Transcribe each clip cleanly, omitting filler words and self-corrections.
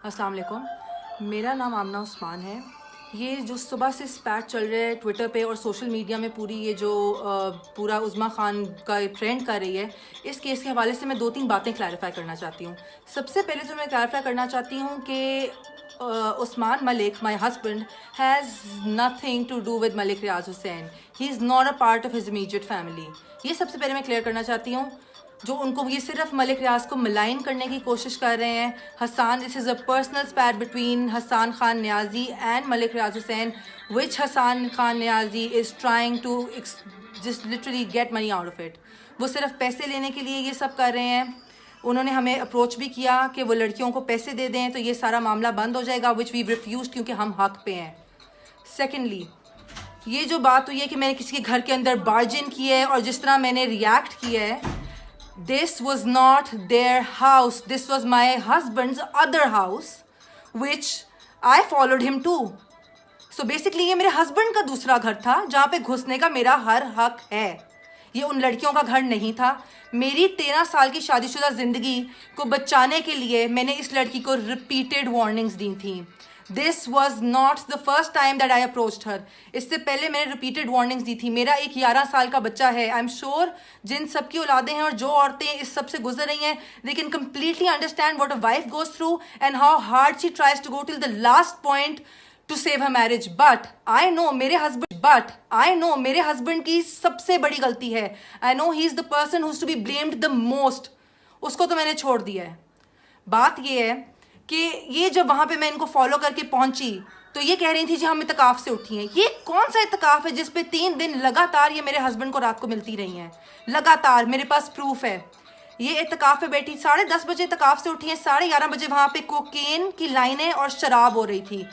अस्सलाम वालेकुम। मेरा नाम आमना उस्मान है। ये जो सुबह से स्पैट चल रहा है ट्विटर पे और सोशल मीडिया में, पूरी ये जो पूरा उज़्मा खान का ट्रेंड कर रही है, इस केस के हवाले से मैं 2-3 बातें क्लैरिफाई करना चाहती हूँ। सबसे पहले तो मैं क्लैरिफाई करना चाहती हूँ कि Usman Malik, my husband, has nothing to do with Malik Riaz Hussain. He is not a part of his immediate family. ये सबसे पहले मैं क्लियर करना चाहती हूँ। जो उनको ये सिर्फ मलिक रियाज को मलाइन करने की कोशिश कर रहे हैं। Hassan, this is a personal spat between Hassan Khan Niazi and Malik Riaz Hussain, which Hassan Khan Niazi is trying to just literally get money out of it. वो सिर्फ पैसे लेने के लिए ये सब कर रहे हैं। उन्होंने हमें अप्रोच भी किया कि वो लड़कियों को पैसे दे दें तो ये सारा मामला बंद हो जाएगा, विच वी रिफ्यूज, क्योंकि हम हक पे हैं। सेकेंडली, ये जो बात हुई है कि मैंने किसी के घर के अंदर बार्ज इन किया है और जिस तरह मैंने रिएक्ट किया है, this was not their house, this was my husband's other house which I followed him to. So basically ये मेरे हस्बैंड का दूसरा घर था जहाँ पे घुसने का मेरा हर हक है। ये उन लड़कियों का घर नहीं था। मेरी 13 साल की शादीशुदा ज़िंदगी को बचाने के लिए मैंने इस लड़की को रिपीटेड वार्निंग्स दी थी। This was not the first time that I approached her. इससे पहले मैंने रिपीटेड वार्निंग्स दी थी। मेरा एक 11 साल का बच्चा है। आई एम श्योर जिन सबकी औलादें हैं और जो औरतें इस सब से गुजर रही हैं, they can completely understand what a wife goes through and how hard she tries to go till the last point to save her marriage. But I know मेरे हस्बैंड की सबसे बड़ी गलती है। I know he is the person who's to be blamed the most. उसको तो मैंने छोड़ दिया है। बात ये है कि ये जब वहाँ पे मैं इनको फॉलो करके पहुंची तो ये कह रही थी जी हम इत्तकाफ से उठी हैं। ये कौन सा इत्तकाफ है जिस पे 3 दिन लगातार ये मेरे हस्बैंड को रात को मिलती रही हैं? लगातार मेरे पास प्रूफ है। ये इत्तकाफ पे बैठी 10:30 बजे इत्तकाफ से उठी हैं, 11:30 बजे वहाँ पे कोकेन की लाइनें और शराब हो रही थी।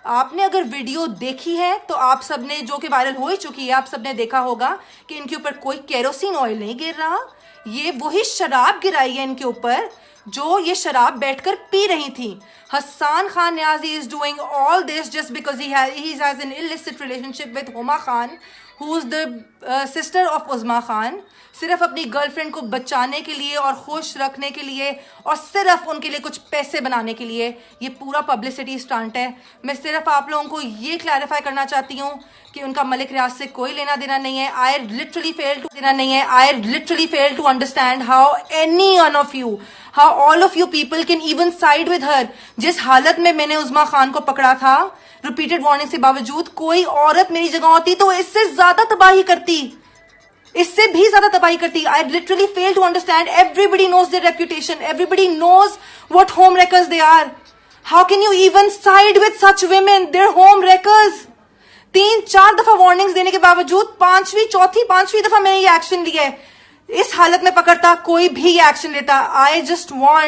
आपने अगर वीडियो देखी है तो आप सबने, जो कि वायरल हो ही चुकी है, आप सबने देखा होगा कि इनके ऊपर कोई केरोसिन ऑयल नहीं गिर रहा। ये वही शराब गिराई है इनके ऊपर जो ये शराब बैठकर पी रही थी। Hasan Khan Niazi is doing all this just because he has an illicit relationship with Huma Khan, who is the sister of Uzma Khan, सिर्फ अपनी गर्लफ्रेंड को बचाने के लिए और खुश रखने के लिए और सिर्फ उनके लिए कुछ पैसे बनाने के लिए ये पूरा पब्लिसिटी स्टंट है। मैं सिर्फ आप लोगों को ये क्लैरिफाई करना चाहती हूँ कि उनका मलिक रियाज से कोई लेना देना नहीं है। I literally fail to understand how any one of you, how all of you people can even side with her. जिस हालत में मैंने उज़्मा खान को पकड़ा था, रिपीटेड वार्निंग के बावजूद, कोई औरत मेरी जगह होती तो इससे ज्यादा तबाही करती, इससे भी ज्यादा तबाही करती। I literally fail to understand. Everybody knows their reputation, everybody knows what home wreckers they are. How can you even side with such women? Their home wreckers. 3-4 दफा वार्निंग्स देने के बावजूद 5वीं दफा मैंने ये एक्शन लिया है। इस हालत में पकड़ता, कोई भी एक्शन लेता। I just want